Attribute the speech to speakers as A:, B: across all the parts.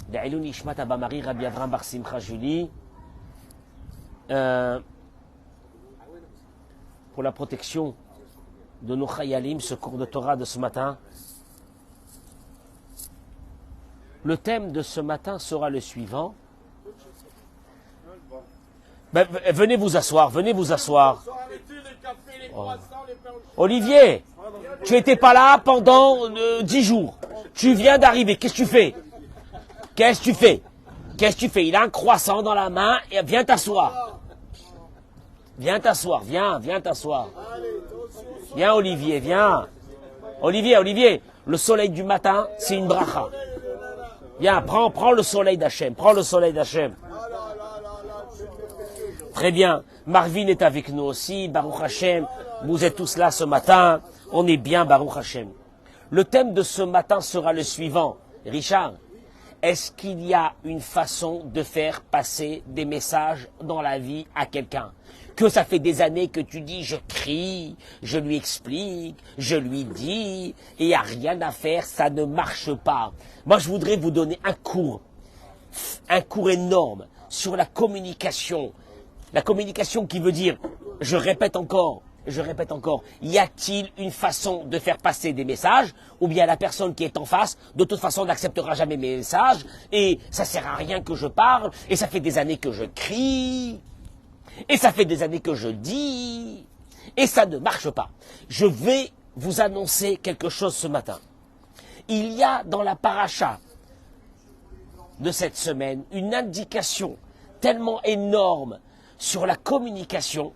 A: Da'ilou Nishmat Abamari Rabbi Avram Bar Simcha Julie. Pour la protection de nos Chayalim, ce cours de Torah de ce matin. Le thème de ce matin sera le suivant. Venez vous asseoir, venez vous asseoir. Oh. Olivier, tu n'étais pas là pendant 10 jours. Tu viens d'arriver, qu'est-ce que tu fais? Qu'est-ce que tu fais? Qu'est-ce que tu fais? Il a un croissant dans la main et viens t'asseoir. Viens t'asseoir, viens t'asseoir. Viens Olivier, viens. Olivier, le soleil du matin, c'est une bracha. Viens, prends le soleil d'Hachem, prends le soleil d'Hachem. Très bien, Marvin est avec nous aussi, Baruch Hashem, vous êtes tous là ce matin, on est bien Baruch Hashem. Le thème de ce matin sera le suivant. Richard, est-ce qu'il y a une façon de faire passer des messages dans la vie à quelqu'un? Que ça fait des années que tu dis, je crie, je lui explique, je lui dis, et il n'y a rien à faire, ça ne marche pas. Moi, je voudrais vous donner un cours énorme sur la communication. La communication qui veut dire, je répète encore, y a-t-il une façon de faire passer des messages, ou bien la personne qui est en face, de toute façon, n'acceptera jamais mes messages, et ça sert à rien que je parle, et ça fait des années que je crie, et ça fait des années que je dis, et ça ne marche pas. Je vais vous annoncer quelque chose ce matin. Il y a dans la paracha de cette semaine une indication tellement énorme sur la communication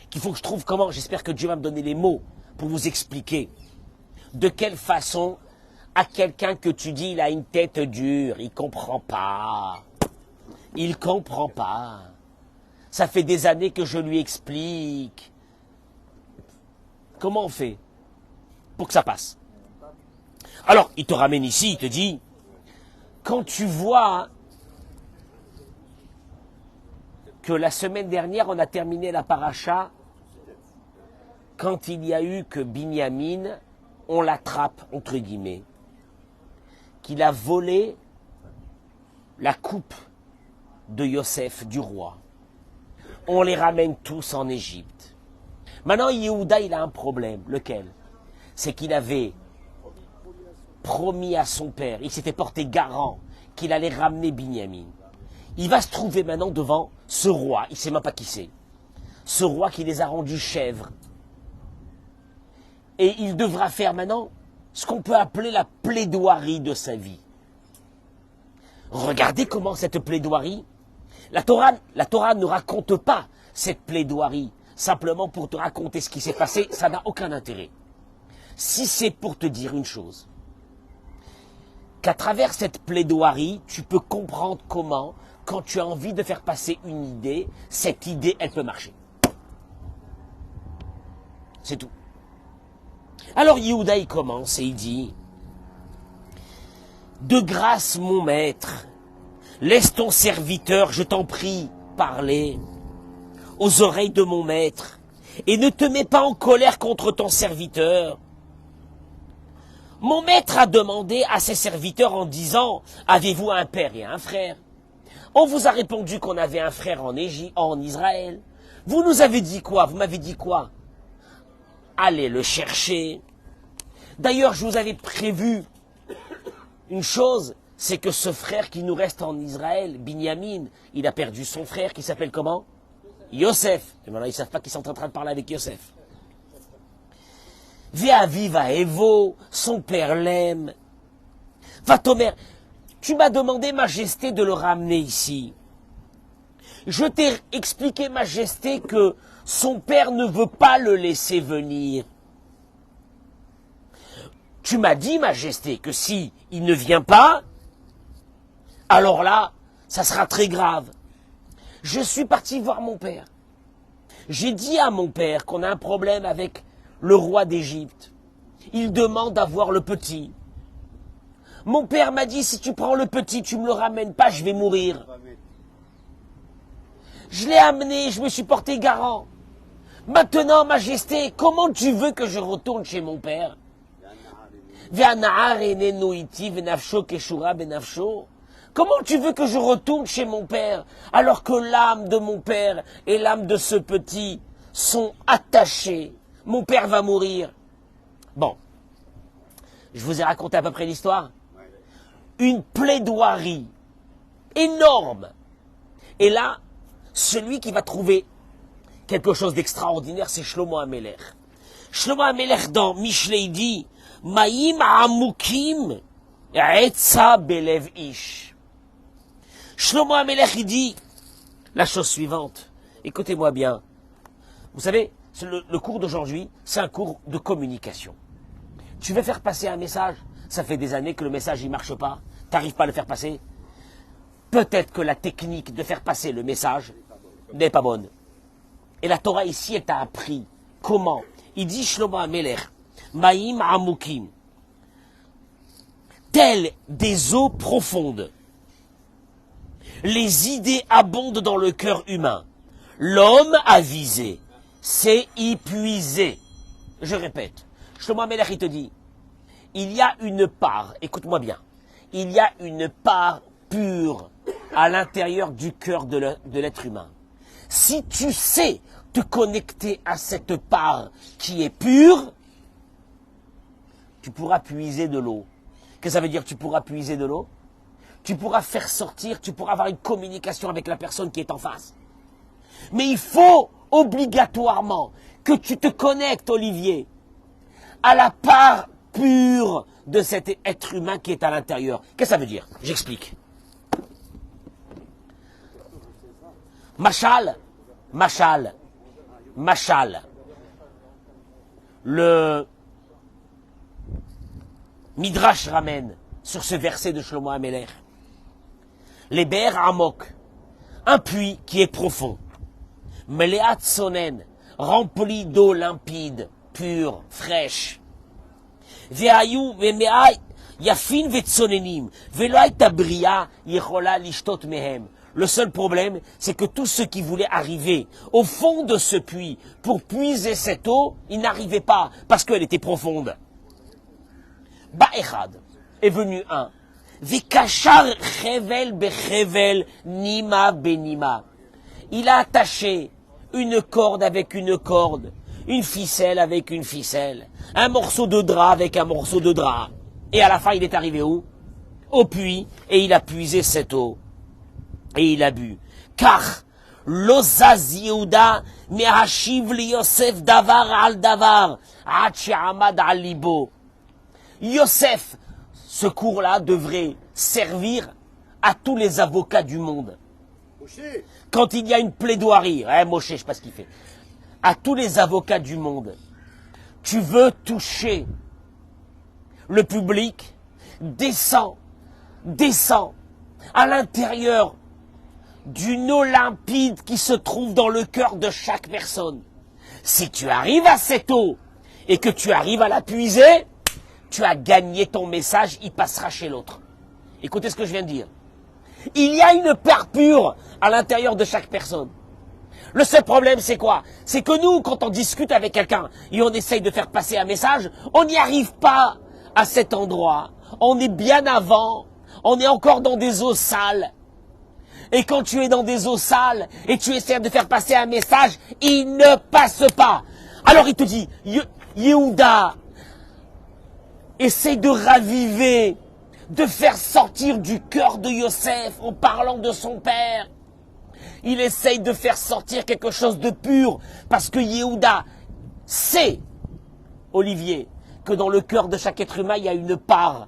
A: qu'il faut que je trouve comment, j'espère que Dieu va me donner les mots pour vous expliquer de quelle façon à quelqu'un que tu dis il a une tête dure, il comprend pas. Il comprend pas. Ça fait des années que je lui explique. Comment on fait pour que ça passe? Alors, il te ramène ici, il te dit, quand tu vois que la semaine dernière, on a terminé la paracha, quand il y a eu que Binyamin, on l'attrape, entre guillemets, qu'il a volé la coupe de Yosef, du roi. On les ramène tous en Égypte. Maintenant, Yehuda, il a un problème. Lequel? C'est qu'il avait promis à son père, il s'était porté garant qu'il allait ramener Binyamin. Il va se trouver maintenant devant ce roi, il ne sait même pas qui c'est. Ce roi qui les a rendus chèvres. Et il devra faire maintenant ce qu'on peut appeler la plaidoirie de sa vie. Regardez comment cette plaidoirie, la Torah ne raconte pas cette plaidoirie simplement pour te raconter ce qui s'est passé, ça n'a aucun intérêt. Si c'est pour te dire une chose, qu'à travers cette plaidoirie, tu peux comprendre comment, quand tu as envie de faire passer une idée, cette idée, elle peut marcher. C'est tout. Alors Yehuda, il commence et il dit, « De grâce, mon maître, laisse ton serviteur, je t'en prie, parler aux oreilles de mon maître, et ne te mets pas en colère contre ton serviteur. Mon maître a demandé à ses serviteurs en disant, avez-vous un père et un frère? On vous a répondu qu'on avait un frère en Israël. Vous nous avez dit quoi? Vous m'avez dit quoi? Allez le chercher. D'ailleurs, je vous avais prévu une chose, c'est que ce frère qui nous reste en Israël, Binyamin, il a perdu son frère qui s'appelle comment? Yosef. Et maintenant, ils ne savent pas qu'ils sont en train de parler avec Yosef. Via viva Evo, son père l'aime. Va Tomer, tu m'as demandé, Majesté, de le ramener ici. Je t'ai expliqué, Majesté, que son père ne veut pas le laisser venir. Tu m'as dit, Majesté, que si il ne vient pas, alors là, ça sera très grave. Je suis parti voir mon père. J'ai dit à mon père qu'on a un problème avec le roi d'Égypte. Il demande à voir le petit. Mon père m'a dit, si tu prends le petit, tu ne me le ramènes pas, je vais mourir. Je l'ai amené, je me suis porté garant. Maintenant, Majesté, comment tu veux que je retourne chez mon père? Comment tu veux que je retourne chez mon père alors que l'âme de mon père et l'âme de ce petit sont attachées? Mon père va mourir. Bon, je vous ai raconté à peu près l'histoire. Une plaidoirie énorme. Et là, celui qui va trouver quelque chose d'extraordinaire, c'est Shlomo HaMelech. Shlomo HaMelech dans Mishlei dit Maïm Amukim Etza Belev Ish. Shlomo HaMelech il dit la chose suivante. Écoutez-moi bien. Vous savez, le cours d'aujourd'hui, c'est un cours de communication. Tu veux faire passer un message, ça fait des années que le message il marche pas, tu n'arrives pas à le faire passer. Peut-être que la technique de faire passer le message n'est pas bonne. Et la Torah ici, elle t'a appris comment. Il dit Shlomo HaMelech, Maïm Amukim, telles des eaux profondes. Les idées abondent dans le cœur humain. L'homme avisé s'est épuisé. Je répète, Shlomo HaMelech il te dit, il y a une part, écoute-moi bien, il y a une part pure à l'intérieur du cœur de l'être humain. Si tu sais te connecter à cette part qui est pure, tu pourras puiser de l'eau. Qu'est-ce que ça veut dire tu pourras puiser de l'eau? Tu pourras faire sortir, tu pourras avoir une communication avec la personne qui est en face. Mais il faut obligatoirement que tu te connectes, Olivier, à la part pure de cet être humain qui est à l'intérieur. Qu'est-ce que ça veut dire? J'explique. Machal. Le Midrash ramène sur ce verset de Shlomo HaMelech. Les Be'er Amok, un puits qui est profond. Meleat Sonen, rempli d'eau limpide, pure, fraîche. Ve'ayu ve'me'ay yafin ve'tsonenim, ve'lo hayta bria yechola lishtot mehem. Le seul problème, c'est que tous ceux qui voulaient arriver au fond de ce puits pour puiser cette eau, ils n'arrivaient pas parce qu'elle était profonde. Ba'echad est venu un. Vikachar chevel bechevel nima benima. Il a attaché une corde avec une corde, une ficelle avec une ficelle, un morceau de drap avec un morceau de drap. Et à la fin, il est arrivé où? Au puits, et il a puisé cette eau. Et il a bu. Car l'ozaz Yehuda me'ashiv li Yosef davar al davar ad she'amad al libo. Yosef, ce cours-là devrait servir à tous les avocats du monde. Quand il y a une plaidoirie, Moshe, je ne sais pas ce qu'il fait, à tous les avocats du monde, tu veux toucher le public, descends à l'intérieur d'une eau limpide qui se trouve dans le cœur de chaque personne. Si tu arrives à cette eau et que tu arrives à la puiser, tu as gagné ton message, il passera chez l'autre. Écoutez ce que je viens de dire. Il y a une part pure à l'intérieur de chaque personne. Le seul problème, c'est quoi? C'est que nous, quand on discute avec quelqu'un et on essaye de faire passer un message, on n'y arrive pas à cet endroit. On est bien avant, on est encore dans des eaux sales. Et quand tu es dans des eaux sales et tu essaies de faire passer un message, il ne passe pas. Alors il te dit, Yehuda, essaie de raviver, de faire sortir du cœur de Yosef en parlant de son père. Il essaye de faire sortir quelque chose de pur parce que Yehuda sait, Olivier, que dans le cœur de chaque être humain, il y a une part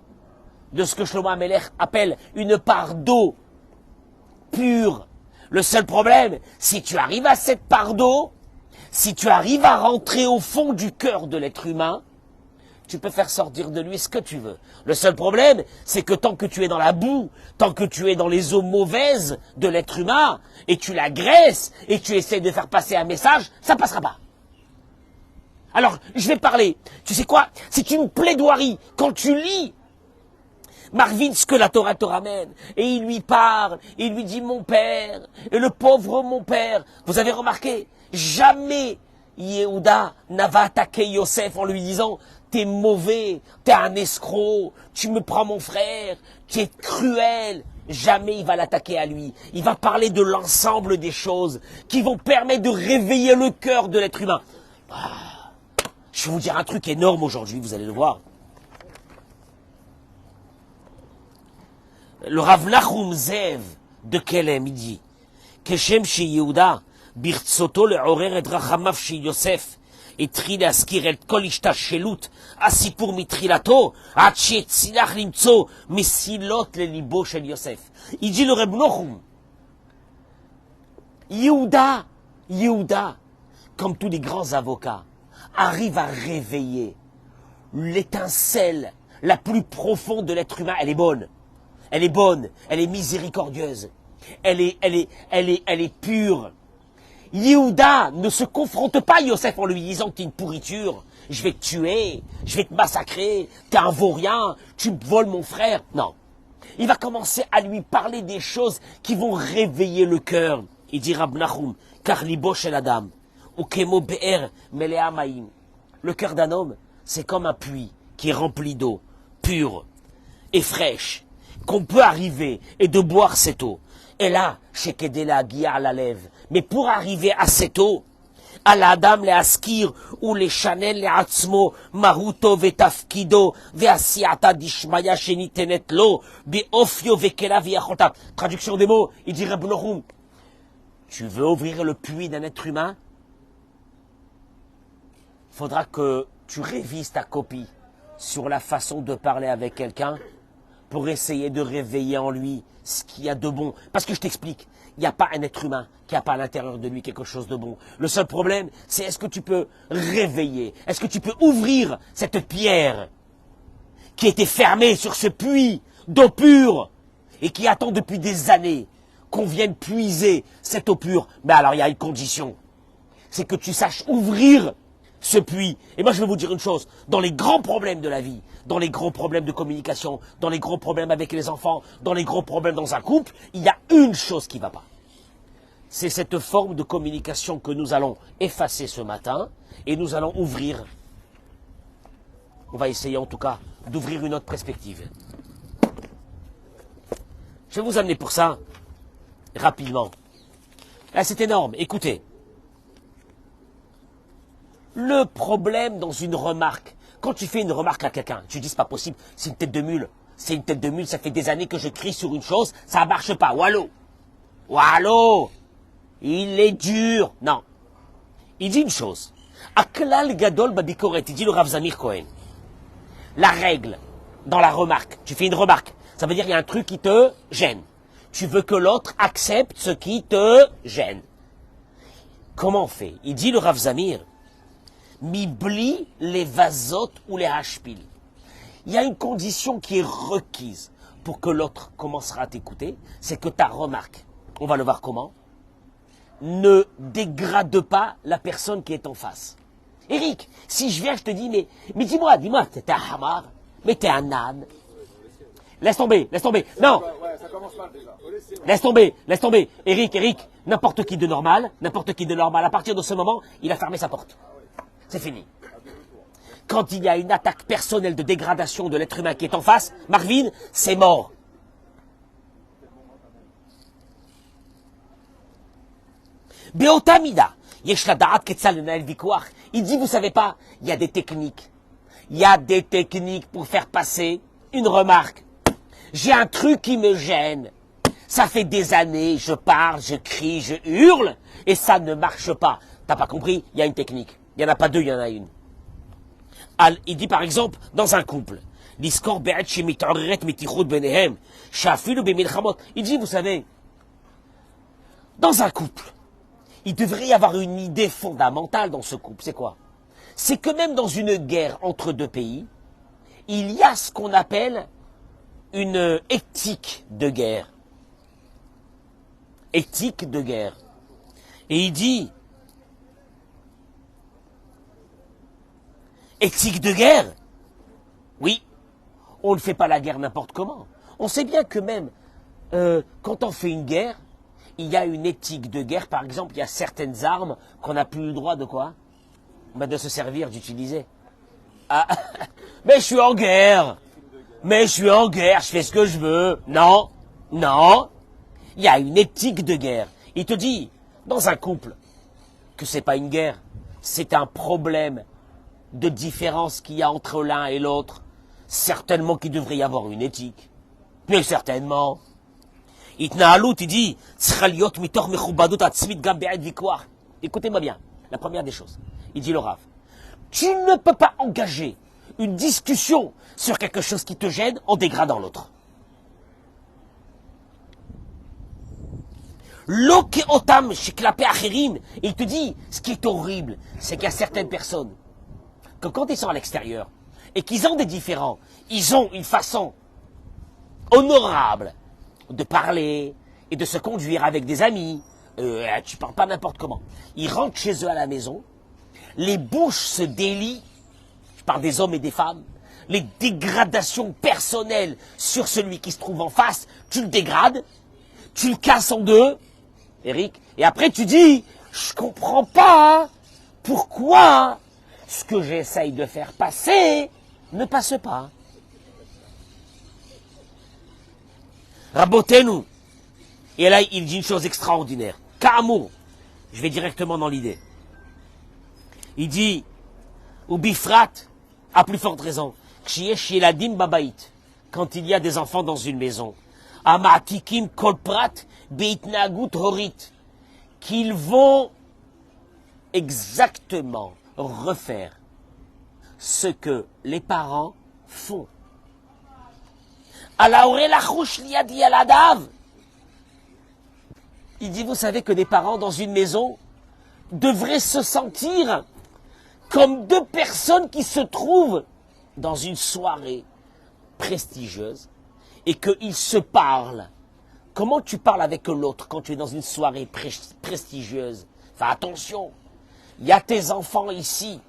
A: de ce que Shlomo HaMelech appelle une part d'eau pure. Le seul problème, si tu arrives à cette part d'eau, si tu arrives à rentrer au fond du cœur de l'être humain, tu peux faire sortir de lui ce que tu veux. Le seul problème, c'est que tant que tu es dans la boue, tant que tu es dans les eaux mauvaises de l'être humain, et tu l'agresses, et tu essaies de faire passer un message, ça ne passera pas. Alors, je vais parler. Tu sais quoi? C'est une plaidoirie. Quand tu lis Marvin, ce que la Torah te ramène, et il lui parle, et il lui dit mon père, et le pauvre mon père. Vous avez remarqué, jamais Yehuda n'ava attaqué Yosef en lui disant t'es mauvais, t'es un escroc, tu me prends mon frère, tu es cruel. Jamais il va l'attaquer à lui. Il va parler de l'ensemble des choses qui vont permettre de réveiller le cœur de l'être humain. Ah, je vais vous dire un truc énorme aujourd'hui, vous allez le voir. Le Rav Nachum Zev de Kelem, il dit, Keshem shi Yehuda, birtsoto le'orer et rachamav shi Yosef, התחיל להזכיר את כל השתלשלות הסיפור מתחילתו עד שהצליח למצוא מסילות לליבו של יוסף. Il dit le Reb Nachum, Yehuda, comme tous les grands avocats, arrive à réveiller l'étincelle la plus profonde de l'être humain. Elle est bonne, elle est miséricordieuse, elle est pure. Yehuda ne se confronte pas à Yosef en lui disant que tu es une pourriture, je vais te tuer, je vais te massacrer, tu es un vaurien, tu me voles mon frère. Non. Il va commencer à lui parler des choses qui vont réveiller le cœur. Il dit Rab Nachum, car libo shel adam, ou kemo be'er melea maim. Le cœur d'un homme, c'est comme un puits qui est rempli d'eau, pure et fraîche, qu'on peut arriver et de boire cette eau. Et là, chez Kedela Guia la lève. Mais pour arriver à cette eau, à l'Adam le Askir ou les Chanel le Atzmo, Maruto vetafkido, veasiata dishmaya shenitenet lo, beofio vekela viachota. Traduction des mots, il dit Reb Nachum, tu veux ouvrir le puits d'un être humain? Faudra que tu révises ta copie sur la façon de parler avec quelqu'un pour essayer de réveiller en lui ce qu'il y a de bon. Parce que je t'explique, il n'y a pas un être humain qui n'a pas à l'intérieur de lui quelque chose de bon. Le seul problème, c'est est-ce que tu peux réveiller, est-ce que tu peux ouvrir cette pierre qui était fermée sur ce puits d'eau pure et qui attend depuis des années qu'on vienne puiser cette eau pure. Mais alors il y a une condition, c'est que tu saches ouvrir ce puits. Et moi je vais vous dire une chose, dans les grands problèmes de la vie, dans les gros problèmes de communication, dans les gros problèmes avec les enfants, dans les gros problèmes dans un couple, il y a une chose qui ne va pas. C'est cette forme de communication que nous allons effacer ce matin et nous allons ouvrir. On va essayer en tout cas d'ouvrir une autre perspective. Je vais vous amener pour ça rapidement. Là c'est énorme, écoutez. Le problème dans une remarque, quand tu fais une remarque à quelqu'un, tu dis c'est pas possible, c'est une tête de mule. C'est une tête de mule, ça fait des années que je crie sur une chose, ça marche pas. Wallo, il est dur. Non. Il dit une chose. Aklal gadol babikoret, il dit le Rav Zamir Cohen. La règle dans la remarque, tu fais une remarque, ça veut dire il y a un truc qui te gêne. Tu veux que l'autre accepte ce qui te gêne. Comment on fait? Il dit le Rav Zamir, Mibli les vasotes ou les hashpil. Il y a une condition qui est requise pour que l'autre commencera à t'écouter, c'est que ta remarque, on va le voir comment, ne dégrade pas la personne qui est en face. Eric, si je viens, je te dis, mais dis-moi, t'es un hamar, mais t'es un âne. Laisse tomber. Non. Ça commence mal déjà. Laisse tomber. Eric, n'importe qui de normal, à partir de ce moment, il a fermé sa porte. C'est fini. Quand il y a une attaque personnelle de dégradation de l'être humain qui est en face, Marvin, c'est mort. Beotamida, Yeshladaat Ketzal Nael Vikoach. Il dit, vous savez pas, il y a des techniques. Il y a des techniques pour faire passer une remarque. J'ai un truc qui me gêne. Ça fait des années, je parle, je crie, je hurle, et ça ne marche pas. T'as pas compris? Il y a une technique. Il n'y en a pas deux, il y en a une. Il dit par exemple, dans un couple, il dit, vous savez, dans un couple, il devrait y avoir une idée fondamentale dans ce couple. C'est quoi? C'est que même dans une guerre entre deux pays, il y a ce qu'on appelle une éthique de guerre. Éthique de guerre. Et il dit, éthique de guerre? Oui, on ne fait pas la guerre n'importe comment. On sait bien que même quand on fait une guerre, il y a une éthique de guerre. Par exemple, il y a certaines armes qu'on n'a plus le droit de quoi? De se servir, d'utiliser. Ah, mais je suis en guerre. Mais je suis en guerre, je fais ce que je veux. Non, non. Il y a une éthique de guerre. Il te dit, dans un couple, que c'est pas une guerre. C'est un problème de différence qu'il y a entre l'un et l'autre. Certainement qu'il devrait y avoir une éthique. Mais certainement. Itna'alut, il dit, écoutez-moi bien, la première des choses. Il dit le Rav, tu ne peux pas engager une discussion sur quelque chose qui te gêne en dégradant l'autre. Et il te dit, ce qui est horrible, c'est qu'il y a certaines personnes, que quand ils sont à l'extérieur, et qu'ils ont des différends, ils ont une façon honorable de parler et de se conduire avec des amis. Tu parles pas n'importe comment. Ils rentrent chez eux à la maison, les bouches se délient, je parle des hommes et des femmes, les dégradations personnelles sur celui qui se trouve en face, tu le dégrades, tu le casses en deux, Eric, et après tu dis, je comprends pas pourquoi ce que j'essaye de faire passer ne passe pas. Rabotez-nous. Et là, il dit une chose extraordinaire. Ka'amour. Je vais directement dans l'idée. Il dit, ou bifrat, à plus forte raison, kshieladim babait, quand il y a des enfants dans une maison, amatikim kolprat beitnagut horit, qu'ils vont exactement refaire ce que les parents font. Il dit, vous savez que des parents dans une maison devraient se sentir comme deux personnes qui se trouvent dans une soirée prestigieuse et qu'ils se parlent. Comment tu parles avec l'autre quand tu es dans une soirée prestigieuse? Fais attention, il y a tes enfants ici.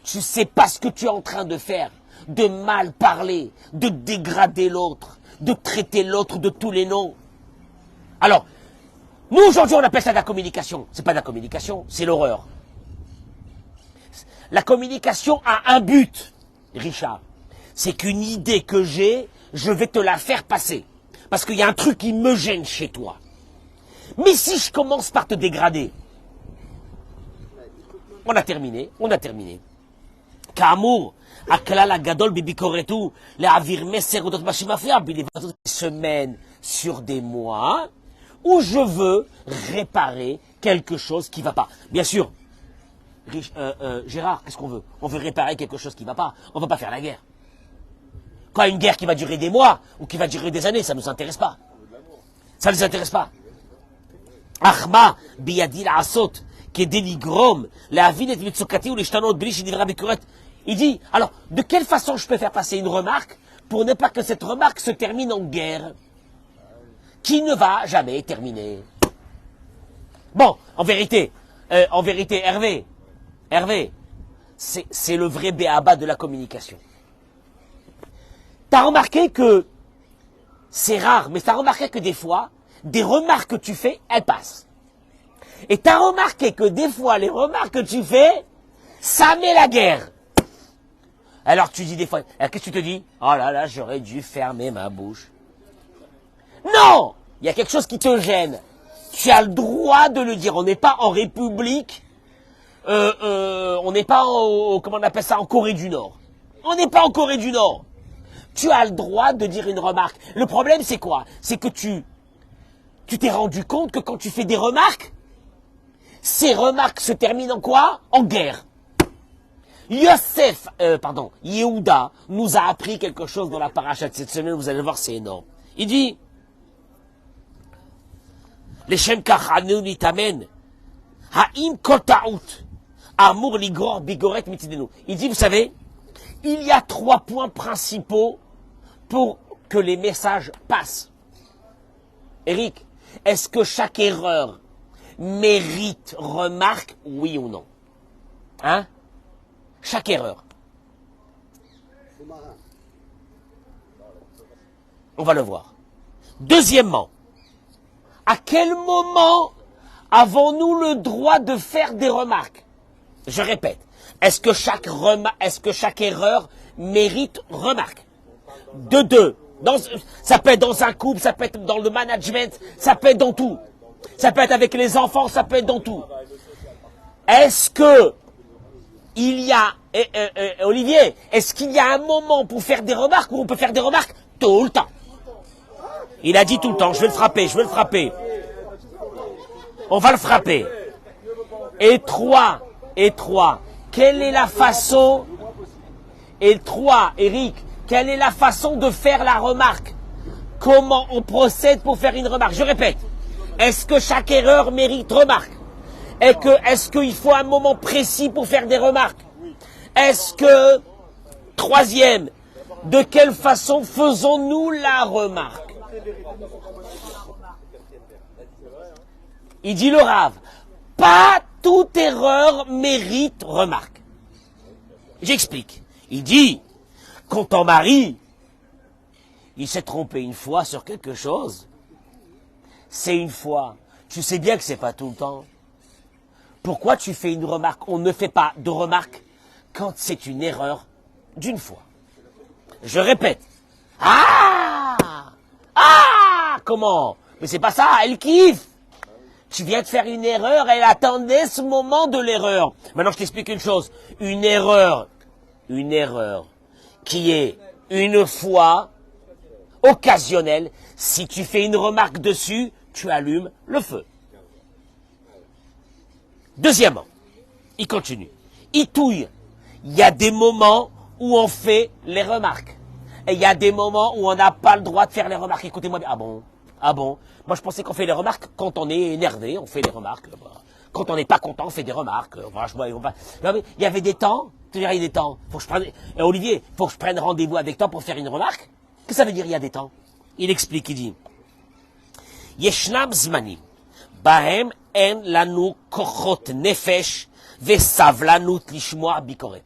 A: Tu sais pas ce que tu es en train de faire, de mal parler, de dégrader l'autre, de traiter l'autre de tous les noms. Alors, nous aujourd'hui on appelle ça de la communication. C'est pas de la communication, c'est l'horreur. La communication a un but, Richard. C'est qu'une idée que j'ai, je vais te la faire passer. Parce qu'il y a un truc qui me gêne chez toi. Mais si je commence par te dégrader, on a terminé. Kamour, aklal agadol bibikoretu, le'avir meser odot mashimafia, des semaines sur des mois, où je veux réparer quelque chose qui ne va pas. Bien sûr, Gérard, qu'est-ce qu'on veut? On veut réparer quelque chose qui ne va pas. On ne va pas faire la guerre. Quand une guerre qui va durer des mois ou qui va durer des années, ça ne nous intéresse pas. Ça ne nous intéresse pas. Achma biyadil asot kedeligrom le'avin et mitzokati ou l'ishtanot bli shedivra bikuret. Il dit, alors, de quelle façon je peux faire passer une remarque pour ne pas que cette remarque se termine en guerre qui ne va jamais terminer? Bon, en vérité, Hervé, c'est le vrai béaba de la communication. T'as remarqué que, c'est rare, mais t'as remarqué que des fois, des remarques que tu fais, elles passent. Et t'as remarqué que des fois, les remarques que tu fais, ça met la guerre. Alors tu dis des fois, qu'est-ce que tu te dis? Oh là là, j'aurais dû fermer ma bouche. Non! Il y a quelque chose qui te gêne. Tu as le droit de le dire. On n'est pas en République, on n'est pas comment on appelle ça, en Corée du Nord. On n'est pas en Corée du Nord. Tu as le droit de dire une remarque. Le problème, c'est quoi? C'est que tu t'es rendu compte que quand tu fais des remarques, ces remarques se terminent en quoi? En guerre. Yehuda nous a appris quelque chose dans la paracha de cette semaine, vous allez voir, c'est énorme. Il dit, Leshem kachanu nitamen, ha'im kol ta'ut, amour ligor bigoret mitidenu. Il dit, vous savez, il y a 3 points principaux pour que les messages passent. Eric, est-ce que chaque erreur mérite remarque, oui ou non? Hein? Chaque erreur. On va le voir. Deuxièmement, à quel moment avons-nous le droit de faire des remarques? Je répète, est-ce que chaque erreur mérite remarque? De deux. Ça peut être dans un couple, ça peut être dans le management, ça peut être dans tout. Ça peut être avec les enfants, ça peut être dans tout. Est-ce que il y a, Olivier, est-ce qu'il y a un moment pour faire des remarques où on peut faire des remarques tout le temps? Il a dit tout le temps, je vais le frapper. On va le frapper. Et trois, quelle est la façon, et trois, Eric, quelle est la façon de faire la remarque? Comment on procède pour faire une remarque? Je répète, est-ce que chaque erreur mérite remarque? Est-ce qu'il faut un moment précis pour faire des remarques? Est-ce que, troisième, de quelle façon faisons-nous la remarque? Il dit le Rav, pas toute erreur mérite remarque. J'explique. Il dit, quand ton mari, il s'est trompé une fois sur quelque chose, c'est une fois. Tu sais bien que c'est pas tout le temps. Pourquoi tu fais une remarque? On ne fait pas de remarque quand c'est une erreur d'une fois. Je répète. Comment? Mais c'est pas ça, elle kiffe. Tu viens de faire une erreur, elle attendait ce moment de l'erreur. Maintenant, je t'explique une chose. Une erreur qui est une fois occasionnelle, si tu fais une remarque dessus, tu allumes le feu. Deuxièmement, il continue. Il touille. Il y a des moments où on fait les remarques. Et il y a des moments où on n'a pas le droit de faire les remarques. Écoutez-moi bien. Ah bon? Moi, je pensais qu'on fait les remarques quand on est énervé, on fait les remarques. Quand on n'est pas content, on fait des remarques. Non, mais il y avait des temps. Tu dirais, il y a des temps. Olivier, faut que je prenne rendez-vous avec toi pour faire une remarque? Qu'est-ce que ça veut dire, il y a des temps? Il explique, il dit, Yeshnam zmanim, bahem en lanu kochot nefesh, vesavlanut lishmoa bikoret.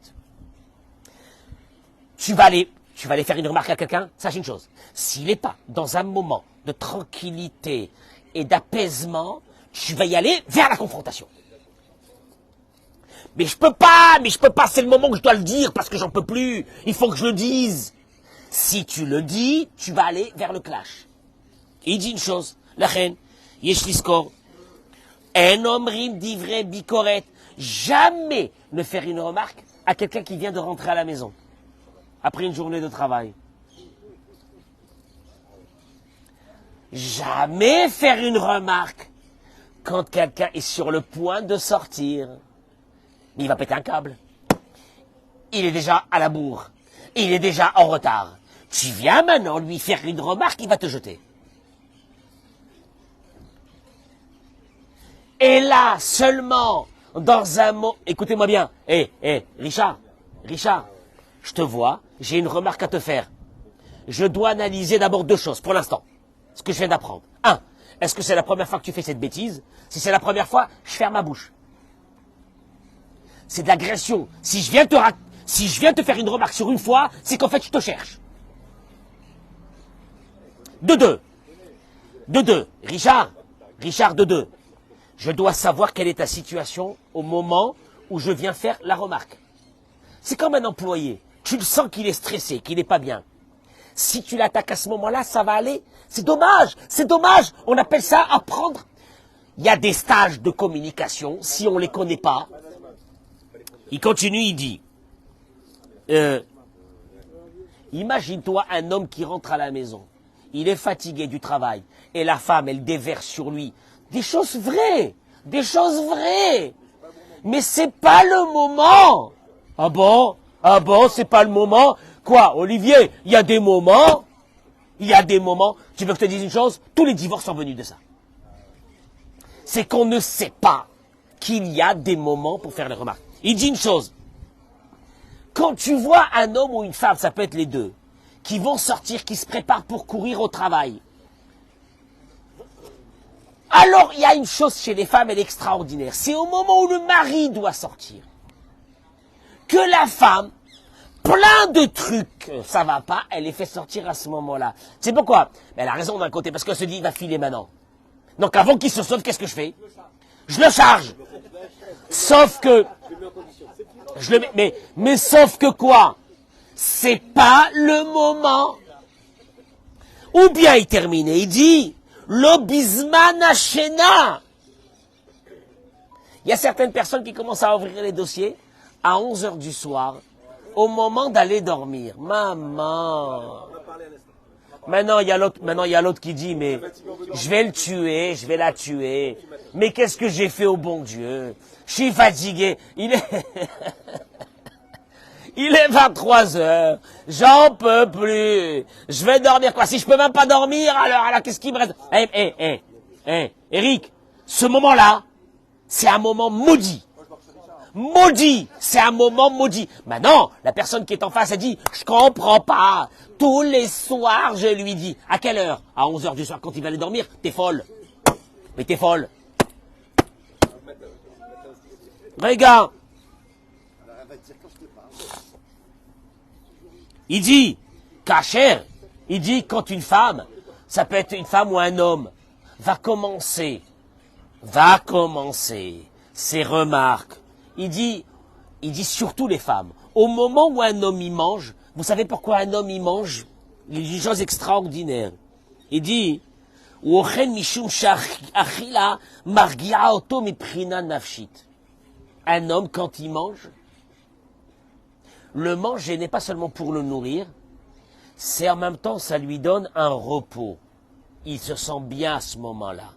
A: Tu vas aller faire une remarque à quelqu'un, sache une chose. S'il n'est pas dans un moment de tranquillité et d'apaisement, tu vas y aller vers la confrontation. Mais je peux pas, c'est le moment où je dois le dire parce que j'en peux plus. Il faut que je le dise. Si tu le dis, tu vas aller vers le clash. Il dit une chose, la reine, yesh liskor, en omrim divrei bikoret, jamais ne faire une remarque à quelqu'un qui vient de rentrer à la maison après une journée de travail. Jamais faire une remarque quand quelqu'un est sur le point de sortir. Mais il va péter un câble. Il est déjà à la bourre. Il est déjà en retard. Tu viens maintenant lui faire une remarque, il va te jeter. Et là, seulement, dans un mot... Écoutez-moi bien. Richard, je te vois, j'ai une remarque à te faire. Je dois analyser d'abord deux choses, pour l'instant. Ce que je viens d'apprendre. Un, est-ce que c'est la première fois que tu fais cette bêtise? Si c'est la première fois, je ferme ma bouche. C'est de l'agression. Si je viens te faire une remarque sur une fois, c'est qu'en fait, je te cherche. De deux. Richard, de deux. Je dois savoir quelle est ta situation au moment où je viens faire la remarque. C'est comme un employé. Tu le sens qu'il est stressé, qu'il n'est pas bien. Si tu l'attaques à ce moment-là, ça va aller. C'est dommage. On appelle ça apprendre. Il y a des stages de communication, si on ne les connaît pas. Il continue, il dit, imagine-toi un homme qui rentre à la maison. Il est fatigué du travail. Et la femme, elle déverse sur lui des choses vraies. Mais c'est pas le moment. Ah bon, c'est pas le moment. Quoi, Olivier, il y a des moments. Tu veux que je te dise une chose? Tous les divorces sont venus de ça. C'est qu'on ne sait pas qu'il y a des moments pour faire les remarques. Il dit une chose. Quand tu vois un homme ou une femme, ça peut être les deux, qui vont sortir, qui se préparent pour courir au travail. Alors, il y a une chose chez les femmes, elle est extraordinaire. C'est au moment où le mari doit sortir. Que la femme, plein de trucs, ça va pas, elle les fait sortir à ce moment-là. C'est pourquoi? Elle a raison d'un côté, parce qu'elle se dit, il va filer maintenant. Donc avant qu'il se sauve, qu'est-ce que je fais? Je le charge. Sauf que, Je le mets, mais sauf que quoi? C'est pas le moment. Ou bien il termine et il dit, l'obisman ashena. Il y a certaines personnes qui commencent à ouvrir les dossiers à 11 heures du soir, au moment d'aller dormir. Maman. Maintenant, il y a l'autre qui dit, mais je vais le tuer, je vais la tuer. Mais qu'est-ce que j'ai fait au bon Dieu? Je suis fatigué. Il est 23 heures. J'en peux plus. Je vais dormir quoi? Si je peux même pas dormir, alors qu'est-ce qui me reste? Eric, ce moment-là, c'est un moment maudit. Maudit, c'est un moment maudit. Maintenant, la personne qui est en face, elle dit, je comprends pas. Tous les soirs, je lui dis. À quelle heure? À 11 heures du soir, quand il va aller dormir. T'es folle. Mais t'es folle. Regarde. Il dit, Kacher, il dit, quand une femme, ça peut être une femme ou un homme, va commencer ses remarques. Il dit surtout les femmes. Au moment où un homme y mange, vous savez pourquoi un homme y mange? Il dit des choses extraordinaires. Il dit, un homme, quand il mange, le manger n'est pas seulement pour le nourrir, c'est en même temps, ça lui donne un repos. Il se sent bien à ce moment-là.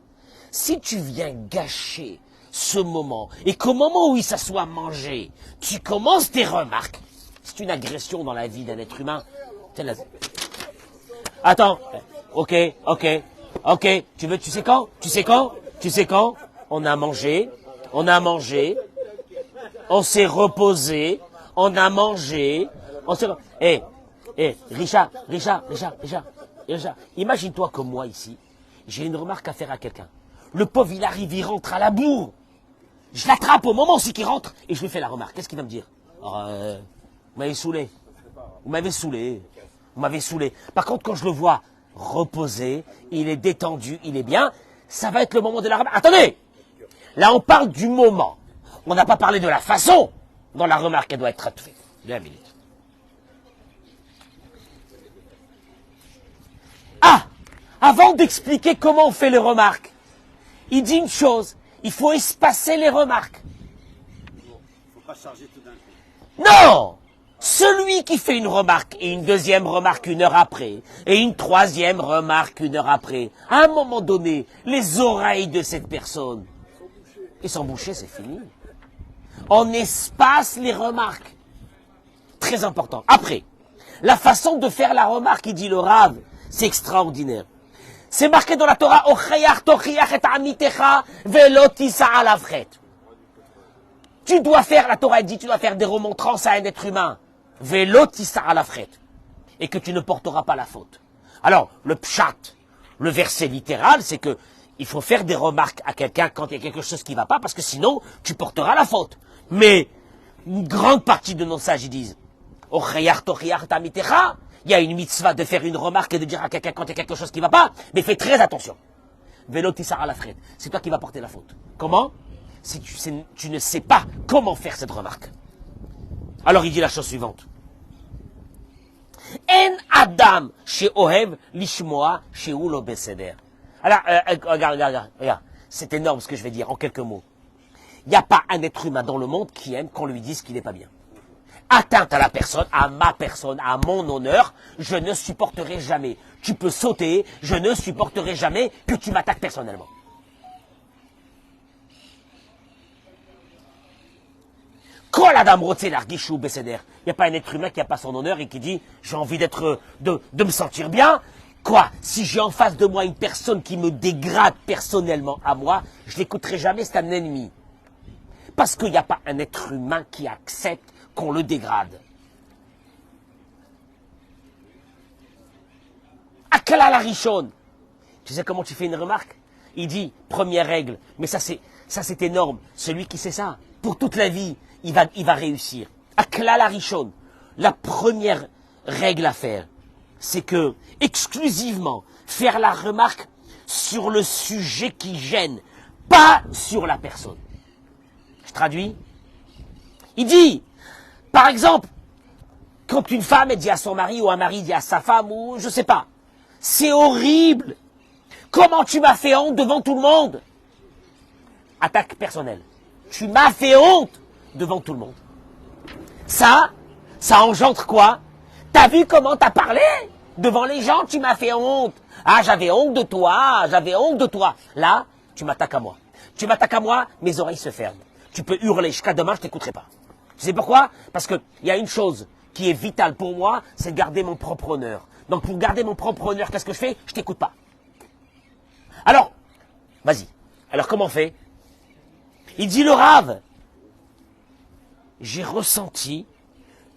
A: Si tu viens gâcher ce moment, et qu'au moment où il s'assoit à manger, tu commences tes remarques, c'est une agression dans la vie d'un être humain. Attends, ok, tu sais quand on a mangé, on s'est reposé, on a mangé, on s'est... Richard, imagine-toi que moi ici, j'ai une remarque à faire à quelqu'un. Le pauvre, il arrive, il rentre à la bourre. Je l'attrape au moment aussi qu'il rentre et je lui fais la remarque. Qu'est-ce qu'il va me dire? Vous m'avez saoulé. Vous m'avez saoulé. Par contre, quand je le vois reposer, il est détendu, il est bien, ça va être le moment de la remarque. Attendez! Là, on parle du moment. On n'a pas parlé de la façon dont la remarque elle doit être faite. 2 minutes. Ah! Avant d'expliquer comment on fait les remarques, il dit une chose, il faut espacer les remarques.
B: Faut pas charger tout d'un coup.
A: Non! Celui qui fait une remarque et une deuxième remarque 1 heure après, et une troisième remarque 1 heure après, à un moment donné, les oreilles de cette personne, ils sont bouchés, c'est fini. On espace les remarques. Très important. Après, la façon de faire la remarque, il dit le Rav, c'est extraordinaire. C'est marqué dans la Torah, tu dois faire, la Torah dit, tu dois faire des remontrances à un être humain. Et que tu ne porteras pas la faute. Alors, le pshat, le verset littéral, c'est que il faut faire des remarques à quelqu'un quand il y a quelque chose qui ne va pas, parce que sinon, tu porteras la faute. Mais, une grande partie de nos sages, ils disent, il y a une mitzvah de faire une remarque et de dire à quelqu'un quand il y a quelque chose qui ne va pas, mais fais très attention. C'est toi qui vas porter la faute. Comment? Si tu ne sais pas comment faire cette remarque. Alors il dit la chose suivante. En Adam chez Ohev lishmoa chez Ulo Beseder. Alors, regarde. C'est énorme ce que je vais dire en quelques mots. Il n'y a pas un être humain dans le monde qui aime qu'on lui dise qu'il n'est pas bien. Atteinte à la personne, à ma personne, à mon honneur, je ne supporterai jamais. Tu peux sauter, je ne supporterai jamais que tu m'attaques personnellement. Quand la dame rotsé l'arguichou Besséder, il n'y a pas un être humain qui n'a pas son honneur et qui dit j'ai envie de me sentir bien. Quoi? Si j'ai en face de moi une personne qui me dégrade personnellement à moi, je l'écouterai jamais, c'est un ennemi. Parce qu'il n'y a pas un être humain qui accepte qu'on le dégrade. Akala la richonne. Tu sais comment tu fais une remarque? Il dit, première règle, mais ça c'est énorme. Celui qui sait ça, pour toute la vie, il va réussir. Akala la richonne. La première règle à faire, c'est que, exclusivement, faire la remarque sur le sujet qui gêne, pas sur la personne. Je traduis. Il dit, Par exemple, quand une femme elle dit à son mari ou un mari dit à sa femme ou je sais pas, c'est horrible. Comment tu m'as fait honte devant tout le monde? Attaque personnelle. Tu m'as fait honte devant tout le monde. Ça engendre quoi? T'as vu comment t'as parlé? Devant les gens, tu m'as fait honte. Ah, j'avais honte de toi, j'avais honte de toi. Là, tu m'attaques à moi. Tu m'attaques à moi, mes oreilles se ferment. Tu peux hurler jusqu'à demain, je t'écouterai pas. Tu sais pourquoi? Parce que il y a une chose qui est vitale pour moi, c'est de garder mon propre honneur. Donc pour garder mon propre honneur, qu'est-ce que je fais? Je t'écoute pas. Alors, vas-y. Alors comment on fait? Il dit le Rave, j'ai ressenti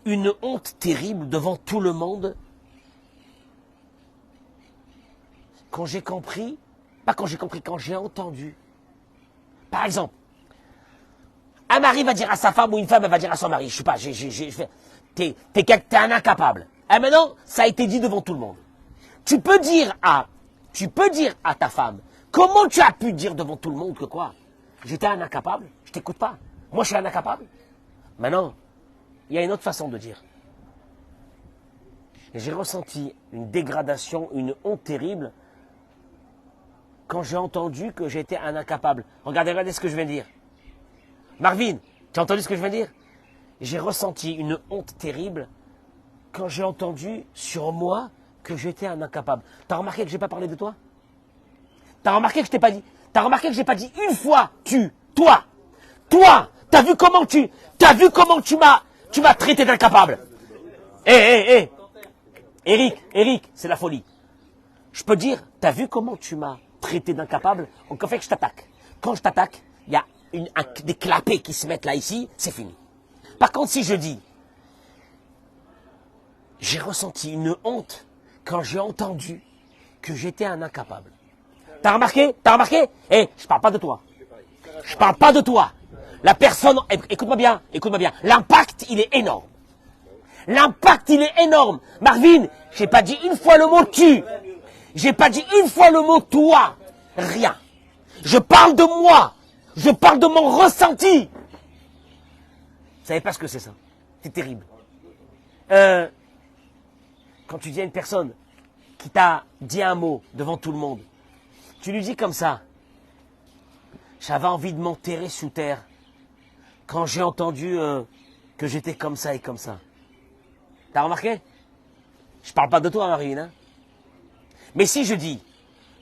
A: une honte terrible devant tout le monde quand j'ai compris, pas quand j'ai compris, quand j'ai entendu. Par exemple, un mari va dire à sa femme ou une femme va dire à son mari, je sais pas, t'es un incapable. Et maintenant, ça a été dit devant tout le monde. Tu peux dire à ta femme, comment tu as pu dire devant tout le monde que quoi? J'étais un incapable, je t'écoute pas. Moi, je suis un incapable. Maintenant, il y a une autre façon de dire. J'ai ressenti une dégradation, une honte terrible quand j'ai entendu que j'étais un incapable. Regardez ce que je viens de dire. Marvin, tu as entendu ce que je viens de dire? J'ai ressenti une honte terrible quand j'ai entendu sur moi que j'étais un incapable. T'as remarqué que je n'ai pas parlé de toi? T'as remarqué que je t'ai pas dit? T'as remarqué que j'ai pas dit une fois toi, t'as vu comment tu m'as traité d'incapable? Eric, c'est la folie. Je peux dire, t'as vu comment tu m'as traité d'incapable? Donc en fait, je t'attaque. Quand je t'attaque, il y a des clapets qui se mettent là, ici, c'est fini. Par contre, si je dis, j'ai ressenti une honte quand j'ai entendu que j'étais un incapable. T'as remarqué? Je parle pas de toi. Je parle pas de toi. La personne, écoute-moi bien. L'impact, il est énorme. Marvin, j'ai pas dit une fois le mot tu. J'ai pas dit une fois le mot toi. Rien. Je parle de moi. Je parle de mon ressenti. Vous savez pas ce que c'est ça? C'est terrible. Quand tu dis à une personne qui t'a dit un mot devant tout le monde, tu lui dis comme ça, j'avais envie de m'enterrer sous terre quand j'ai entendu que j'étais comme ça et comme ça. T'as remarqué? Je parle pas de toi, Marine. Hein? Mais si je dis,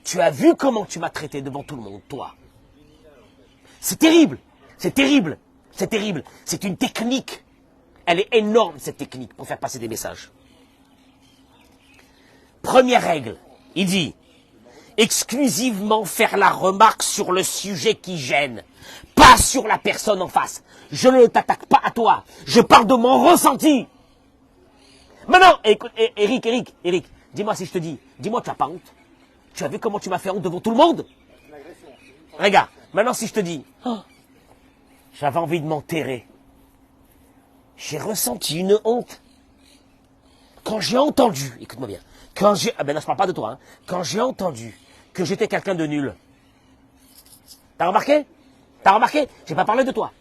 A: tu as vu comment tu m'as traité devant tout le monde, toi. C'est terrible. C'est une technique. Elle est énorme, cette technique, pour faire passer des messages. Première règle, il dit, exclusivement faire la remarque sur le sujet qui gêne, pas sur la personne en face. Je ne t'attaque pas à toi, je parle de mon ressenti. Maintenant, écoute, Eric, dis-moi si je te dis, dis-moi tu n'as pas honte? Tu as vu comment tu m'as fait honte devant tout le monde? Regarde, maintenant si je te dis, oh, j'avais envie de m'enterrer, j'ai ressenti une honte quand j'ai entendu, écoute-moi bien, ben là je parle pas de toi, hein, quand j'ai entendu que j'étais quelqu'un de nul. T'as remarqué? J'ai pas parlé de toi.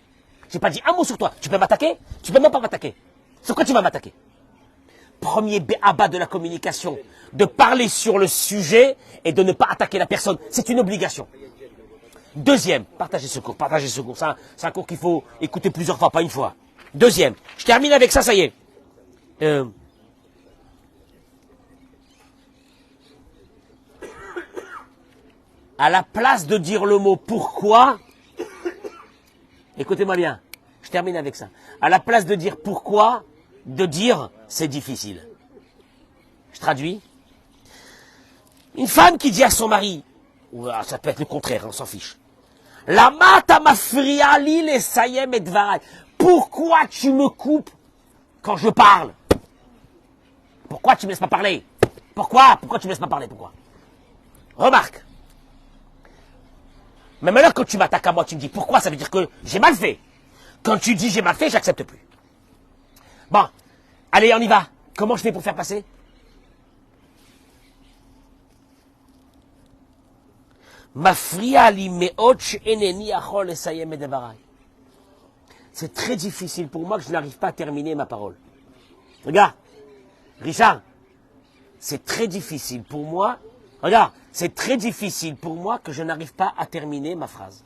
A: J'ai pas dit un mot sur toi. Tu peux m'attaquer? Tu peux même pas m'attaquer. Sur quoi tu vas m'attaquer? Premier abat de la communication, de parler sur le sujet et de ne pas attaquer la personne. C'est une obligation. Deuxième, partagez ce cours. C'est un cours qu'il faut écouter plusieurs fois, pas une fois. Deuxième, je termine avec ça, ça y est. À la place de dire le mot pourquoi, écoutez-moi bien, je termine avec ça. À la place de dire pourquoi, de dire c'est difficile. Je traduis. Une femme qui dit à son mari, ou ça peut être le contraire, on s'en fiche. La mata mafriali les sayem et dvarai. Pourquoi tu me coupes quand je parle? Pourquoi tu me laisses pas parler? Pourquoi tu me laisses pas parler? Pourquoi? Remarque. Mais maintenant, quand tu m'attaques à moi, tu me dis pourquoi, ça veut dire que j'ai mal fait. Quand tu dis j'ai mal fait, j'accepte plus. Bon, allez, on y va. Comment je fais pour faire passer? c'est très difficile pour moi que je n'arrive pas à terminer ma parole. Regarde, Richard, c'est très difficile pour moi, regarde, c'est très difficile pour moi que je n'arrive pas à terminer ma phrase.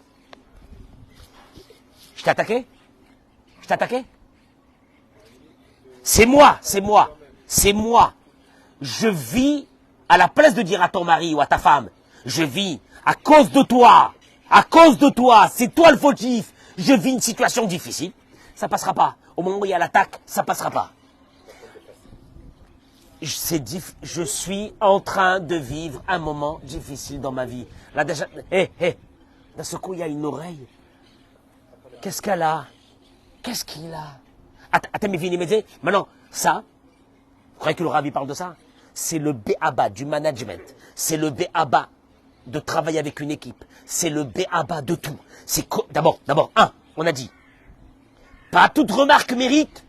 A: Je t'ai attaqué? Je t'ai attaqué? C'est moi, c'est moi, c'est moi. Je vis à la place de dire à ton mari ou à ta femme, je vis à cause de toi, c'est toi le fautif, je vis une situation difficile, ça passera pas. Au moment où il y a l'attaque, ça passera pas. Je suis en train de vivre un moment difficile dans ma vie. Là déjà, d'un seul coup, il y a une oreille. Qu'est-ce qu'elle a? Qu'est-ce qu'il a? Attends, mais maintenant, ça, vous croyez que le Ravi parle de ça? C'est le B.A.B.A. du management. C'est le B.A.B.A. de travailler avec une équipe. C'est le B.A.B.A. de tout. C'est d'abord, on a dit, pas toute remarque mérite,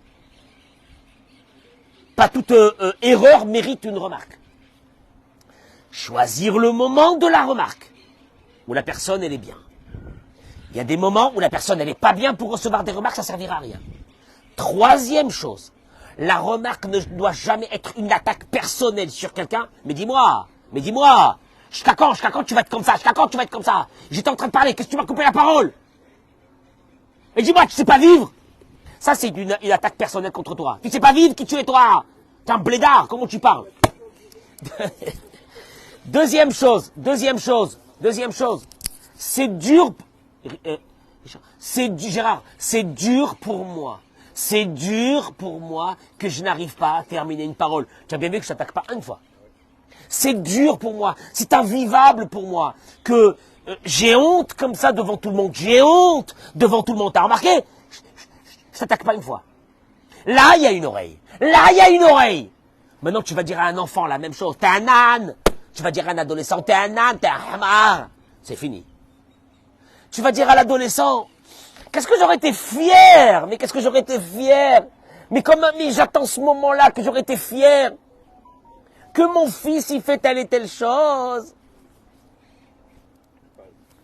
A: pas toute erreur mérite une remarque. Choisir le moment de la remarque, où la personne, elle est bien. Il y a des moments où la personne, elle n'est pas bien pour recevoir des remarques, ça ne servira à rien. Troisième chose, la remarque ne doit jamais être une attaque personnelle sur quelqu'un. Mais dis-moi, jusqu'à quand tu vas être comme ça, jusqu'à quand tu vas être comme ça? J'étais en train de parler, qu'est-ce que tu m'as coupé la parole? Mais dis-moi, tu sais pas vivre? Ça, c'est une attaque personnelle contre toi. Tu sais pas vivre, qui tu es toi? T'es un blédard, comment tu parles? Deuxième chose, c'est dur, Gérard, c'est dur pour moi. C'est dur pour moi que je n'arrive pas à terminer une parole. Tu as bien vu que je t'attaque pas une fois. C'est dur pour moi, c'est invivable pour moi que j'ai honte comme ça devant tout le monde. J'ai honte devant tout le monde. T'as remarqué? Je t'attaque pas une fois. Là, il y a une oreille. Maintenant, tu vas dire à un enfant la même chose. T'es un âne. Tu vas dire à un adolescent, t'es un âne, t'es un hamar. C'est fini. Tu vas dire à l'adolescent, qu'est-ce que j'aurais été fier, mais j'attends ce moment-là que j'aurais été fier, que mon fils il fait telle et telle chose.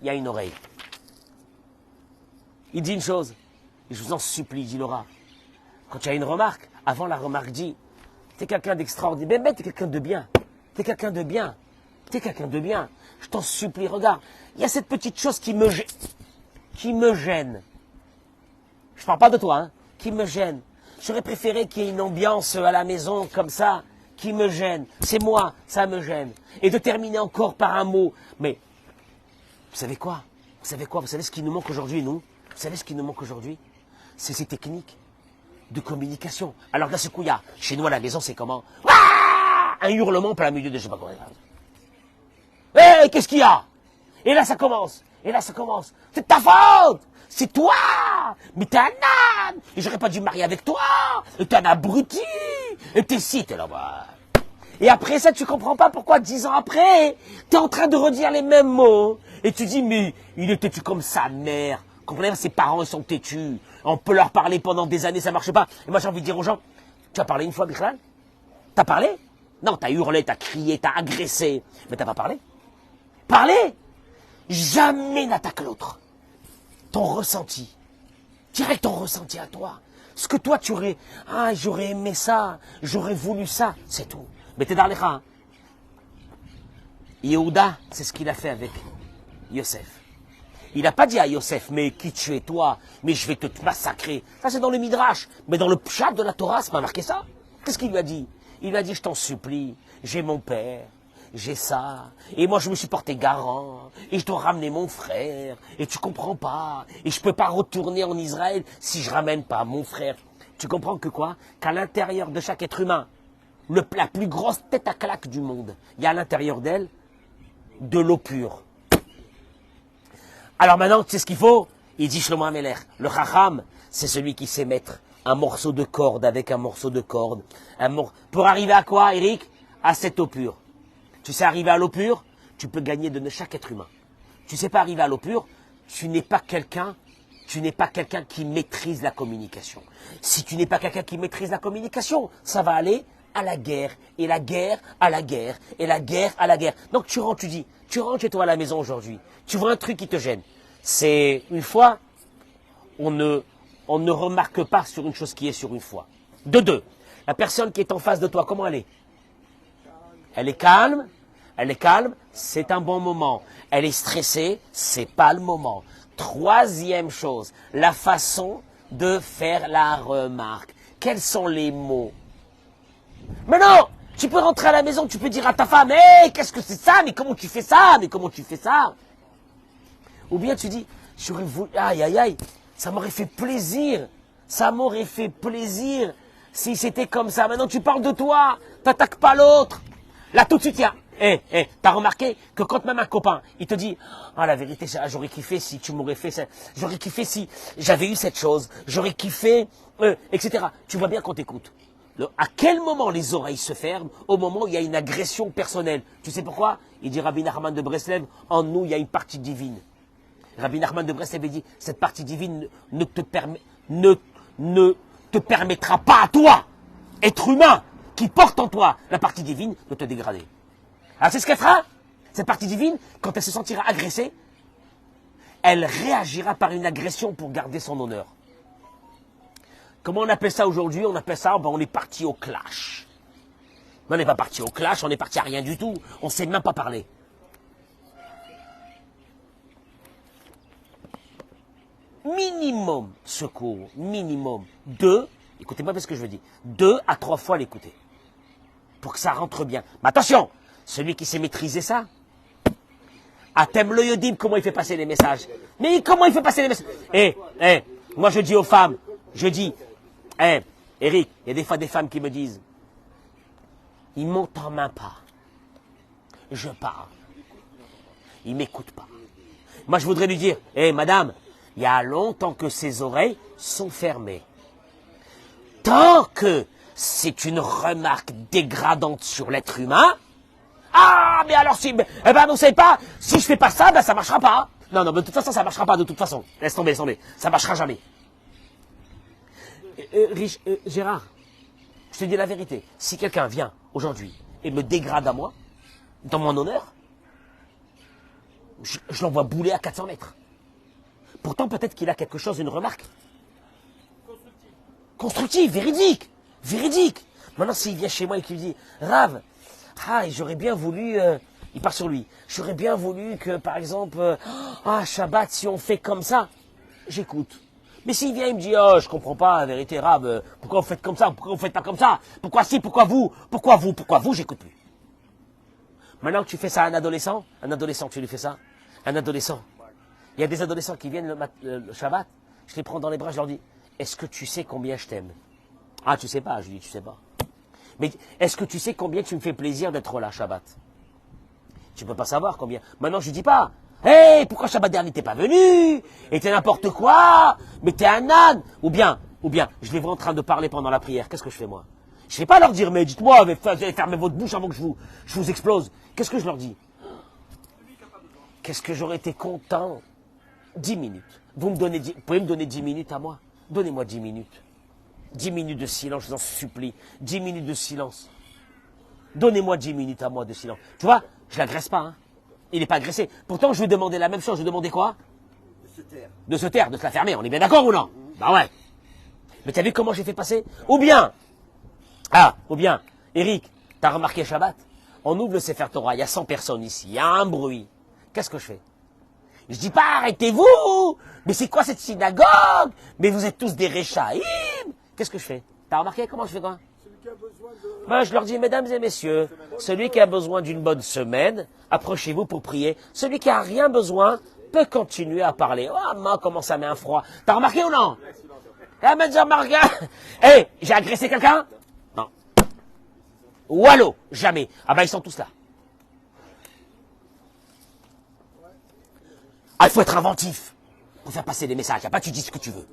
A: Il y a une oreille. Il dit une chose, et je vous en supplie, dit Laura, quand tu as une remarque, avant la remarque, dis, t'es quelqu'un d'extraordinaire, mais t'es quelqu'un de bien, je t'en supplie, regarde, il y a cette petite chose qui me gêne. Je parle pas de toi, hein, qui me gêne. J'aurais préféré qu'il y ait une ambiance à la maison comme ça, qui me gêne. C'est moi, ça me gêne. Et de terminer encore par un mot. Mais, vous savez quoi? Vous savez ce qui nous manque aujourd'hui, nous? Vous savez ce qui nous manque aujourd'hui? C'est ces techniques de communication. Alors là, ce coup, il y a, chez nous à la maison, c'est comment? Ouah, un hurlement plein milieu de je sais pas quoi. Qu'est-ce qu'il y a? Et là, ça commence. C'est de ta faute! C'est toi! Mais t'es un âne! Et j'aurais pas dû me marier avec toi! Et t'es un abruti! Et t'es ci, t'es là-bas. Et après ça, tu comprends pas pourquoi 10 ans après, t'es en train de redire les mêmes mots. Et tu dis, mais il est têtu comme sa mère. Comprenez, ses parents, ils sont têtus. On peut leur parler pendant des années, ça marche pas. Et moi, j'ai envie de dire aux gens, tu as parlé une fois, Bichlal? T'as parlé? Non, t'as hurlé, t'as crié, t'as agressé. Mais t'as pas parlé? Parler! Jamais n'attaque l'autre. Ton ressenti. Direct ton ressenti à toi. Ce que toi tu aurais, j'aurais aimé ça, j'aurais voulu ça, c'est tout. Mais t'es dans les reins. Yehuda, c'est ce qu'il a fait avec Yosef. Il n'a pas dit à Yosef, mais qui tu es toi, mais je vais te massacrer. Ça c'est dans le Midrash. Mais dans le Pshat de la Torah, c'est pas marqué ça. Qu'est-ce qu'il lui a dit? Il lui a dit, je t'en supplie, j'ai mon père. J'ai ça, et moi je me suis porté garant, et je dois ramener mon frère, et tu comprends pas, et je peux pas retourner en Israël si je ramène pas mon frère. Tu comprends que quoi? Qu'à l'intérieur de chaque être humain, la plus grosse tête à claque du monde, il y a à l'intérieur d'elle de l'eau pure. Alors maintenant, tu sais ce qu'il faut? Il dit Shlomo HaMelech, le Chacham, c'est celui qui sait mettre un morceau de corde avec un morceau de corde. Pour arriver à quoi, Eric? À cette eau pure. Tu sais arriver à l'eau pure, tu peux gagner de chaque être humain. Tu sais pas arriver à l'eau pure, tu n'es pas quelqu'un qui maîtrise la communication. Si tu n'es pas quelqu'un qui maîtrise la communication, ça va aller à la guerre, et la guerre à la guerre, et la guerre à la guerre. Donc tu rentres chez toi à la maison aujourd'hui, tu vois un truc qui te gêne. C'est une fois, on on ne remarque pas sur une chose qui est sur une fois. De deux, la personne qui est en face de toi, comment elle est? Elle est calme, c'est un bon moment. Elle est stressée, c'est pas le moment. Troisième chose, la façon de faire la remarque. Quels sont les mots? Mais non, tu peux rentrer à la maison, tu peux dire à ta femme, hé, qu'est-ce que c'est ça? Mais comment tu fais ça? Mais comment tu fais ça? Ou bien tu dis, j'aurais voulu, aïe, aïe, aïe, ça m'aurait fait plaisir. Ça m'aurait fait plaisir si c'était comme ça. Maintenant, tu parles de toi, t'attaques pas l'autre. Là, tout de suite, t'as remarqué que quand même un copain, il te dit, ah, la vérité, j'aurais kiffé si tu m'aurais fait ça. J'aurais kiffé si j'avais eu cette chose. J'aurais kiffé, etc. Tu vois bien quand t'écoutes. À quel moment les oreilles se ferment? Au moment où il y a une agression personnelle. Tu sais pourquoi? Il dit Rabbi Nachman de Breslev, en nous, il y a une partie divine. Rabbi Nachman de Breslev dit, cette partie divine ne te permettra pas à toi, être humain, qui porte en toi la partie divine, de te dégrader. Alors c'est ce qu'elle fera, cette partie divine, quand elle se sentira agressée, elle réagira par une agression pour garder son honneur. Comment on appelle ça aujourd'hui? On appelle ça, on est parti au clash. Mais on n'est pas parti au clash, on est parti à rien du tout. On ne sait même pas parler. Minimum secours, minimum 2, écoutez-moi bien ce que je veux dire, 2 à 3 fois l'écouter. Pour que ça rentre bien. Mais attention, celui qui sait maîtriser ça, Atem le Yodim, comment il fait passer les messages? Mais comment il fait passer les messages? Moi je dis aux femmes, je dis, Eric, il y a des fois des femmes qui me disent, ils montent en main pas. Je parle. Ils m'écoutent pas. Moi je voudrais lui dire, madame, il y a longtemps que ses oreilles sont fermées. Tant que c'est une remarque dégradante sur l'être humain, ah, mais alors si, vous savez pas, si je fais pas ça, ça marchera pas. Non, de toute façon, ça marchera pas, de toute façon. Laisse tomber, ça marchera jamais. Gérard, je te dis la vérité. Si quelqu'un vient aujourd'hui et me dégrade à moi, dans mon honneur, je l'envoie bouler à 400 mètres. Pourtant, peut-être qu'il a quelque chose, une remarque. Constructive, véridique. Maintenant, s'il vient chez moi et qu'il me dit, Rav, j'aurais bien voulu, il part sur lui, j'aurais bien voulu que, par exemple, Shabbat, si on fait comme ça, j'écoute. Mais s'il vient, il me dit, je comprends pas, la vérité, Rav, pourquoi vous faites comme ça, pourquoi vous faites pas comme ça, pourquoi si, pourquoi vous, j'écoute plus. Maintenant que tu fais ça à un adolescent, tu lui fais ça, un adolescent. Il y a des adolescents qui viennent le Shabbat, je les prends dans les bras, je leur dis, est-ce que tu sais combien je t'aime? Ah, tu sais pas, je lui dis, tu sais pas. Mais est-ce que tu sais combien tu me fais plaisir d'être là, Shabbat? Tu peux pas savoir combien. Maintenant, je lui dis pas, pourquoi Shabbat dernier t'es pas venu? Et t'es n'importe quoi? Mais t'es un âne? Ou bien, je les vois en train de parler pendant la prière, qu'est-ce que je fais moi? Je vais pas leur dire, mais dites-moi, fermez votre bouche avant que je vous explose. Qu'est-ce que je leur dis? Qu'est-ce que j'aurais été content? 10 minutes. Vous pouvez me donner 10 minutes à moi? Donnez-moi 10 minutes. 10 minutes de silence, je vous en supplie. 10 minutes de silence. Donnez-moi 10 minutes à moi de silence. Tu vois, je l'agresse pas. Hein. Il n'est pas agressé. Pourtant, je lui demandais la même chose. Je lui demandais quoi? De se taire, de se la fermer. On est bien d'accord ou non? Bah ouais. Mais t'as vu comment j'ai fait passer? Ou bien, Eric, t'as remarqué Shabbat? On ouvre le Sefer Torah, il y a 100 personnes ici, il y a un bruit. Qu'est-ce que je fais? Je dis pas, arrêtez-vous! Mais c'est quoi cette synagogue? Mais vous êtes tous des Réchaïm! Qu'est-ce que je fais? T'as remarqué comment je fais quoi? Je leur dis, mesdames et messieurs, celui qui a besoin d'une bonne semaine, approchez-vous pour prier. Celui qui a rien besoin peut continuer à parler. Oh, maman, comment ça met un froid. T'as remarqué ou non? J'ai agressé quelqu'un? Non. Wallo, jamais. Ils sont tous là. Il faut être inventif pour faire passer des messages. Tu dis ce que tu veux.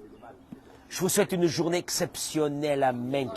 A: Je vous souhaite une journée exceptionnelle. Amen.